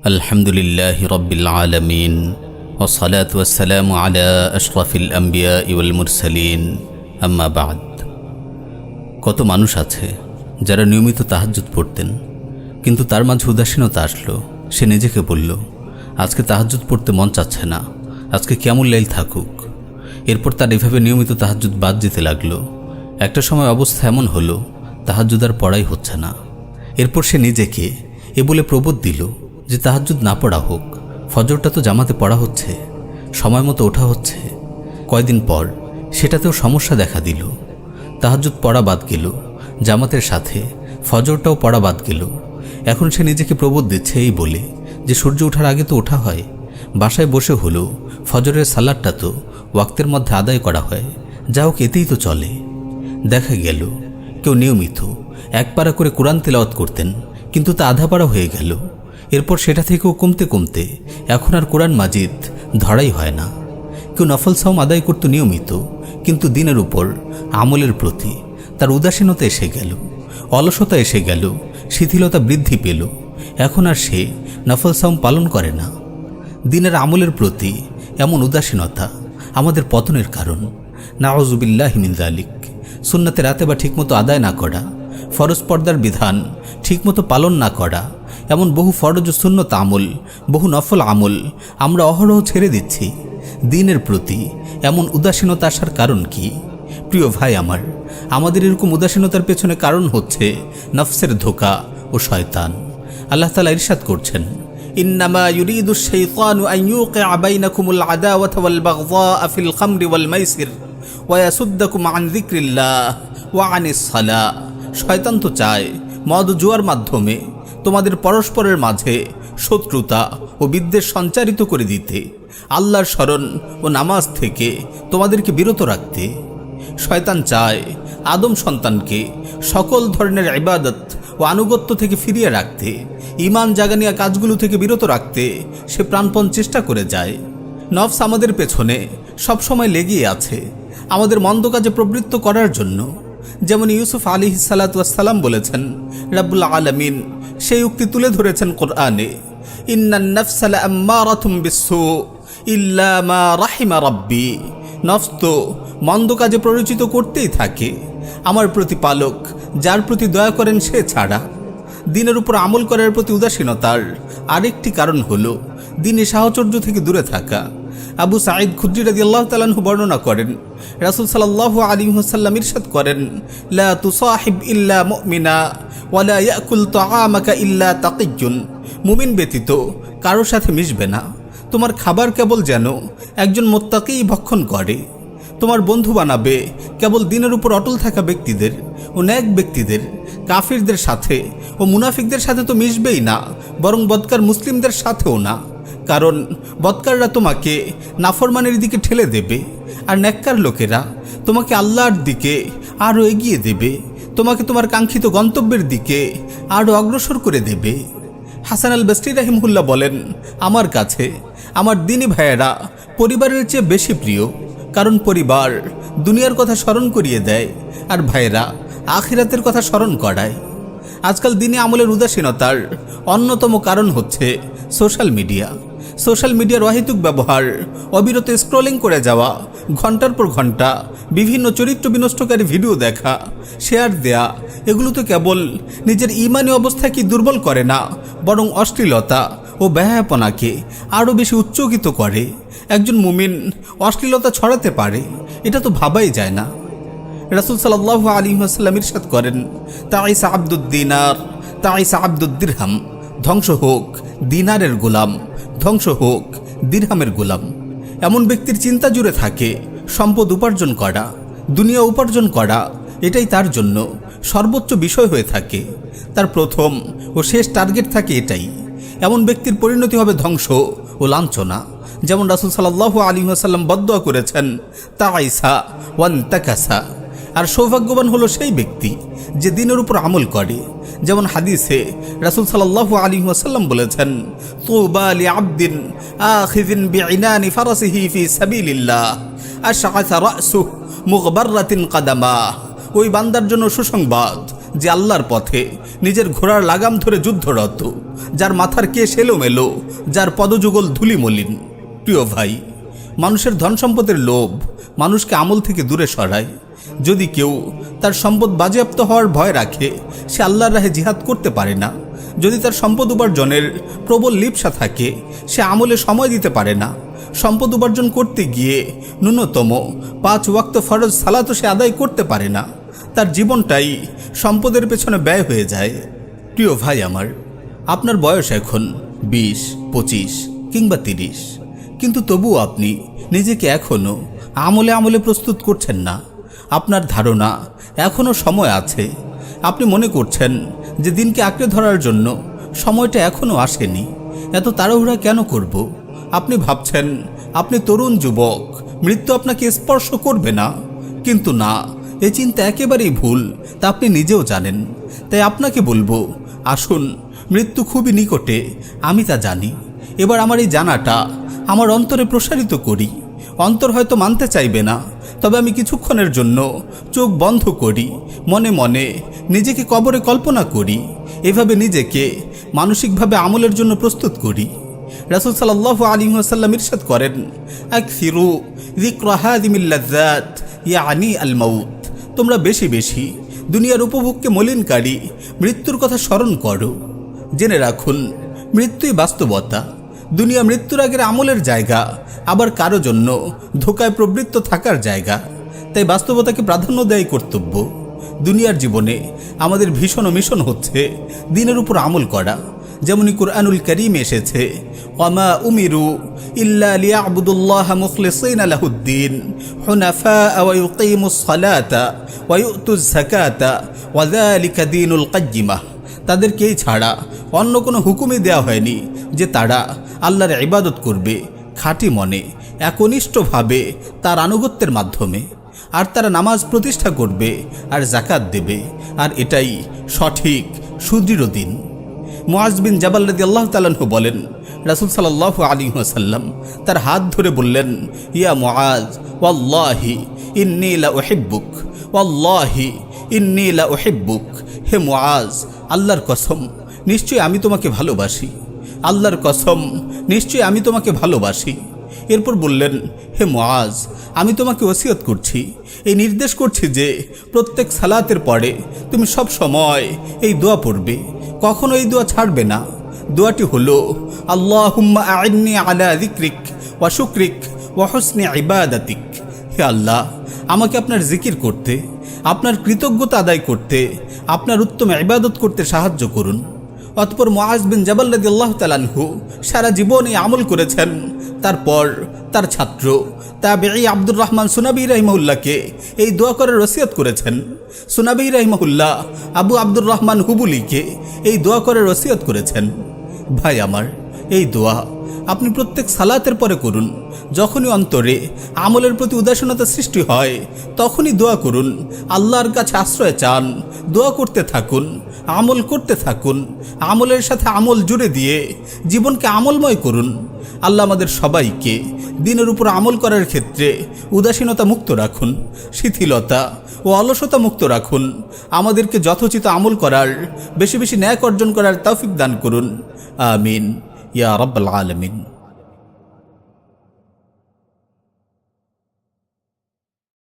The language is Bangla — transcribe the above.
আলহামদুলিল্লাহি রাব্বিল আলামিন ওয়াসসালাতু ওয়াসসালামু আলা আশরাফিল আম্বিয়া ওয়াল মুরসালিন আম্মা বা'দ। কত মানুষ আছে যারা নিয়মিত তাহাজ্জুদ পড়তেন, কিন্তু তার মাঝে উদাসীনতা আসলো। সে নিজেকে বলল, আজকে তাহাজ্জুদ পড়তে মন চাচ্ছে না, আজকে কিয়ামুল লাইল থাকুক। এরপর তার এভাবে নিয়মিত তাহাজ্জুদ বাদ যেতে লাগলো। একটা সময় অবস্থা এমন হলো, তাহাজ্জুদ আর পড়াই হচ্ছে না। এরপর সে নিজেকে এ বলে প্রবোধ দিল যে তাহাজ্জুদ না পড়া হোক, ফজরটা তো জামাতে পড়া হচ্ছে, সময় মতো ওঠা হচ্ছে। কয়দিন পর সেটাতেও সমস্যা দেখা দিল। তাহাজ্জুদ পড়া বাদ গেল, জামাতের সাথে ফজরটাও পড়া বাদ গেল। এখন সে নিজেকে প্রবোধ দিচ্ছে এই বলে যে সূর্য ওঠার আগে তো ওঠা হয়, বাসায় বসে হলো ফজরের সালাদটা তো ওয়াক্তের মধ্যে আদায় করা হয়, যা হোক এতেই তো চলে। দেখা গেল কেউ নিয়মিত এক পারা করে কোরআন তেলাওয়াত করতেন, কিন্তু তা আধা পারা হয়ে গেল। এরপর সেটা থেকেও কমতে কমতে এখন আর কোরআন মাজিদ ধরাই হয় না। কেউ নফল সাওম আদায় করত নিয়মিত, কিন্তু দিনের উপর আমলের প্রতি তার উদাসীনতা এসে গেল, অলসতা এসে গেল, শিথিলতা বৃদ্ধি পেল। এখন আর সে নফল সাওম পালন করে না। দিনের আমলের প্রতি এমন উদাসীনতা আমাদের পতনের কারণ। নাউযুবিল্লাহি মিন যালিক। সুন্নাতে রাতে বা ঠিকমতো আদায় না করা, ফরজ পর্দার বিধান ঠিকমতো পালন না করা, এমন বহু ফরজ ও সুন্নত আমল, বহু নফল আমল আমরা অহরহ ছেড়ে দিচ্ছি। দিনের প্রতি এমন উদাসীনতা আসার কারণ কি? প্রিয় ভাই আমার, আমাদের এরকম উদাসীনতার পেছনে কারণ হচ্ছে নফসের ধোঁকা ও শয়তান। আল্লাহ তাআলা ইরশাদ করছেন, ইন্নামা ইউরিদুশ শাইতানু আন ইউকিআ বাইনাকুমুল আদাওয়াতা ওয়াল বাগযাআ ফিল খামরি ওয়াল মাইসির ওয়া ইয়াসুদ্দাকুম আন যিকরিল্লাহ ওয়া আনিস সালাহ। শয়তান তো চায় মদ জুয়ার মাধ্যমে তোমাদের পরস্পরের মাঝে শত্রুতা ও বিদ্বেষ সঞ্চারিত করে দিতে, আল্লাহর স্মরণ ও নামাজ থেকে তোমাদেরকে বিরত রাখতে। শয়তান চায় আদম সন্তানকে সকল ধরনের ইবাদত ও আনুগত্য থেকে ফিরিয়ে রাখতে, ঈমান জাগানিয়া কাজগুলো থেকে বিরত রাখতে সে প্রাণপণ চেষ্টা করে যায়। নফস আমাদের পেছনে সবসময় লেগেই আছে আমাদের মন্দ কাজে প্রবৃত্ত করার জন্য। যেমন ইউসুফ আলাইহিস সালাতু ওয়াস সালাম বলেছেন, রাব্বুল আলামিন সেই উক্তি তুলে ধরেছেন কোরআনে, ইন্নান নাফসা লাআম্মারাতুম বিসসু ইল্লা মা রাহিমা রাব্বি। নফস তো মন্দ কাজে প্ররোচিত করতেই থাকে, আমার প্রতিপালক যার প্রতি দয়া করেন সে ছাড়া। দিনের উপর আমল করার প্রতি উদাসীনতার আরেকটি কারণ হলো দিনে সাহচর্য থেকে দূরে থাকা। আবু সাঈদ খুদরি রাদিয়াল্লাহু তাআলা আনহু বর্ণনা করেন, রাসূল সাল্লাল্লাহু আলাইহি ওয়াসাল্লাম ইরশাদ করেন, লা তুসাহিব ইল্লা মুমিনা ওয়া লা ইয়াকুল তাআমাকা ইল্লা তাকিয়্যুন। মুমিন ব্যতীত কারোর সাথে মিশবে না, তোমার খাবার কেবল যেন একজন মুত্তাকী ভক্ষণ করে। তোমার বন্ধু বানাবে কেবল দিনের উপর অটল থাকা ব্যক্তিদের ও নেক ব্যক্তিদের। কাফিরদের সাথে ও মুনাফিকদের সাথে তো মিশবেই না, বরং বদকার মুসলিমদের সাথেও না, কারণ বদকাররা তোমাকে নাফরমানের দিকে ঠেলে দেবে, আর নেককার লোকেরা তোমাকে আল্লাহর দিকে আরও এগিয়ে দেবে, তোমাকে তোমার কাঙ্ক্ষিত গন্তব্যের দিকে আরও অগ্রসর করে দেবে। হাসান আল বসরি রাহিমাহুল্লাহ বলেন, আমার কাছে আমার দিনী ভাইয়েরা পরিবারের চেয়ে বেশি প্রিয়, কারণ পরিবার দুনিয়ার কথা স্মরণ করিয়ে দেয়, আর ভাইয়েরা আখিরাতের কথা স্মরণ করায়। আজকাল দিনে আমলের উদাসীনতার অন্যতম কারণ হচ্ছে সোশ্যাল মিডিয়া। সোশ্যাল মিডিয়ার অহেতুক ব্যবহার, অবিরত স্ক্রলিং করে যাওয়া, ঘন্টার পর ঘন্টা বিভিন্ন চরিত্র বিনষ্টকারী ভিডিও দেখা, শেয়ার দেয়া, এগুলো তো কেবল নিজের ঈমানি অবস্থাকে দুর্বল করে না, বরং অশ্লীলতা ও বেহায়াপনাকে আরও বেশি উচ্চকিত করে। একজন মুমিন অশ্লীলতা ছড়াতে পারে, এটা তো ভাবাই যায় না। রাসূল সাল্লাল্লাহু আলাইহি ওয়াসাল্লাম ইরশাদ করেন, তাইসা আব্দুদ দিনার তাইসা আব্দুদ দিরহাম। ধ্বংস হোক দিনারের গোলাম, ধ্বংস হোক দিরহামের গোলাম। এমন ব্যক্তির চিন্তা জুড়ে থাকে সম্পদ উপার্জন করা, দুনিয়া উপার্জন করা, এটাই তার জন্য সর্বোচ্চ বিষয় হয়ে থাকে। তার প্রথম ও শেষ টার্গেট থাকে এটাই। এমন ব্যক্তির পরিণতি হবে ধ্বংস ও লাঞ্ছনা। যেমন রাসূল সাল্লাল্লাহু আলাইহি ওয়াসাল্লাম বদদুয়া করেছেন, তাইসা ওয়ান্তাকাসা। আর সৌভাগ্যবান হলো সেই ব্যক্তি যে দিনের উপর আমল করে। যেমন হাদিসে রাসূল সাল্লাল্লাহু আলাইহি ওয়াসাল্লাম বলেছেন, তুবা লিআবদিন আখিযিন বিইনানি ফারাসিহি ফি সাবিলিল্লাহ আশআসা রাসুহু মুগবাররাতিন কাদামা। ওই বান্দার জন্য সুসংবাদ যে আল্লাহর পথে নিজের ঘোড়ার লাগাম ধরে যুদ্ধরত, যার মাথার কেশ এলোমেলো, যার পদযুগল ধুলিমলিন। প্রিয় ভাই, মানুষের ধন সম্পদের লোভ মানুষকে আমল থেকে দূরে সরায়। যদি কেউ তার সম্পদ বাজেয়াপ্ত হওয়ার ভয় রাখে, সে আল্লাহর রাহে জিহাদ করতে পারে না। যদি তার সম্পদ উপার্জনের প্রবল লিপ্সা থাকে, সে আমলে সময় দিতে পারে না। সম্পদ উপার্জন করতে গিয়ে ন্যূনতম 5 ওয়াক্ত ফরজ সালাতও সে আদায় করতে পারে না। তার জীবনটাই সম্পদের পেছনে ব্যয় হয়ে যায়। প্রিয় ভাই আমার, আপনার বয়স এখন 20, 25 কিংবা 30, কিন্তু তবুও আপনি নিজেকে এখনও আমলে আমলে প্রস্তুত করছেন না। আপনার ধারণা এখনও সময় আছে। আপনি মনে করছেন যে দিনকে আঁকড়ে ধরার জন্য সময়টা এখনও আসেনি। এত তাড়াহুড়া কেন করব? আপনি ভাবছেন আপনি তরুণ যুবক, মৃত্যু আপনাকে স্পর্শ করবে না। কিন্তু না, এই চিন্তা একেবারেই ভুল, তা আপনি নিজেও জানেন। তাই আপনাকে বলবো, আসুন, মৃত্যু খুবই নিকটে, আমি তা জানি। এবার আমার এই জানাটা আমার অন্তরে প্রসারিত করি। অন্তর হয়তো মানতে চাইবে না, তবে আমি কিছুক্ষণের জন্য চোখ বন্ধ করি, মনে মনে নিজেকে কবরে কল্পনা করি। এভাবে নিজেকে মানসিকভাবে আমলের জন্য প্রস্তুত করি। রাসূল সাল্লাল্লাহু আলাইহি ওয়াসাল্লাম ইরশাদ করেন, আকসিরু যিকরা হাযিমিল লাযযাত ইয়ানি আল মাউত। তোমরা বেশি বেশি দুনিয়ার উপভোগকে মলিনকারী মৃত্যুর কথা স্মরণ করো। জেনে রাখুন, মৃত্যুই বাস্তবতা। দুনিয়া মৃত্যুর আগের আমলের জায়গা, আবার কারো জন্য ধোকায় প্রবৃত্ত থাকার জায়গা। তাই বাস্তবতাকে প্রাধান্য দেয় কর্তব্য। দুনিয়ার জীবনে আমাদের ভীষণ মিশন হচ্ছে দিনের উপর আমল করা। যেমনি কুরআনুল কারীমে এসেছে, ওয়ামা উমিরু ইল্লা লিয়াবুদুল্লাহা মুখলিসিনা লাহুদ্দিন হুনাফা ওয়া ইউকিমুস সালাতা ওয়া ইউতুজ যাকাতা ওয়া যালিকা দীনুল কাইয়্যিমাহ। তাদেরকে এই ছাড়া অন্য কোনো হুকুমই দেওয়া হয়নি যে তারা আল্লাহর ইবাদত করবে খাঁটি মনে, একনিষ্ঠভাবে তার আনুগত্যের মাধ্যমে। আর তারা নামাজ প্রতিষ্ঠা করবে আর যাকাত দেবে, আর এটাই সঠিক সুদৃঢ় দিন। মুআজ বিন জাবাল রাদিয়াল্লাহু তাআলা আনহু বলেন, রাসূল সাল্লাল্লাহু আলাইহি ওয়াসাল্লাম তার হাত ধরে বললেন, ইয়া মুআজ, ওয়াল্লাহি ইন্নী লা উহিব্বুক, ওয়াল্লাহি ইন্নী লা উহিব্বুক। হে মুআজ, আল্লাহর কসম, নিশ্চয়ই আমি তোমাকে ভালোবাসি। আল্লাহর কসম, নিশ্চয়ই আমি তোমাকে ভালোবাসি। এরপর বললেন, হে মুআজ, আমি তোমাকে ওসিয়ত করছি, এই নির্দেশ করছি যে প্রত্যেক সালাতের পরে তুমি সব সময় এই দোয়া পড়বে, কখনো এই দোয়া ছাড়বে না। দোয়াটি হলো, আল্লাহুম্মা আইন্নি আলা যিকরিক ওয়া শুকরিক ওয়া হুসনি ইবাদাতিক। হে আল্লাহ, আমাকে আপনার জিকির করতে, আপনার কৃতজ্ঞতা আদায় করতে, আপনার উত্তম ইবাদত করতে সাহায্য করুন। অতঃপর মুআজ বিন জাবাল রাদিয়াল্লাহু তাআলা আনহু সারা জীবন এই আমল করেছেন। তারপর তার ছাত্র তাবেঈ আব্দুর রহমান সুনাবি রাহিমাহুল্লাহকে এই দোয়া করার ওসিয়ত করেছেন। সুনাবি রাহিমাহুল্লাহ আবু আব্দুর রহমান হুবুলিকে এই দোয়া করার ওসিয়ত করেছেন। ভাই আমার, এই দোয়া আপনি প্রত্যেক সালাতের পরে করুন। যখনই অন্তরে আমলের প্রতি উদাসীনতা সৃষ্টি হয়, তখনই দোয়া করুন, আল্লাহর কাছে আশ্রয় চান, দোয়া করতে থাকুন, আমল করতে থাকুন। আমলের সাথে আমল জুড়ে দিয়ে জীবনকে আমলময় করুন। আল্লাহ আমাদের সবাইকে দিনের উপর আমল করার ক্ষেত্রে উদাসীনতা মুক্ত রাখুন, শিথিলতা ও অলসতা মুক্ত রাখুন। আমাদেরকে যথোচিত আমল করার, বেশি বেশি ন্যাক অর্জন করার তৌফিক দান করুন। আমিন ইয়া রাব্বাল আলামিন।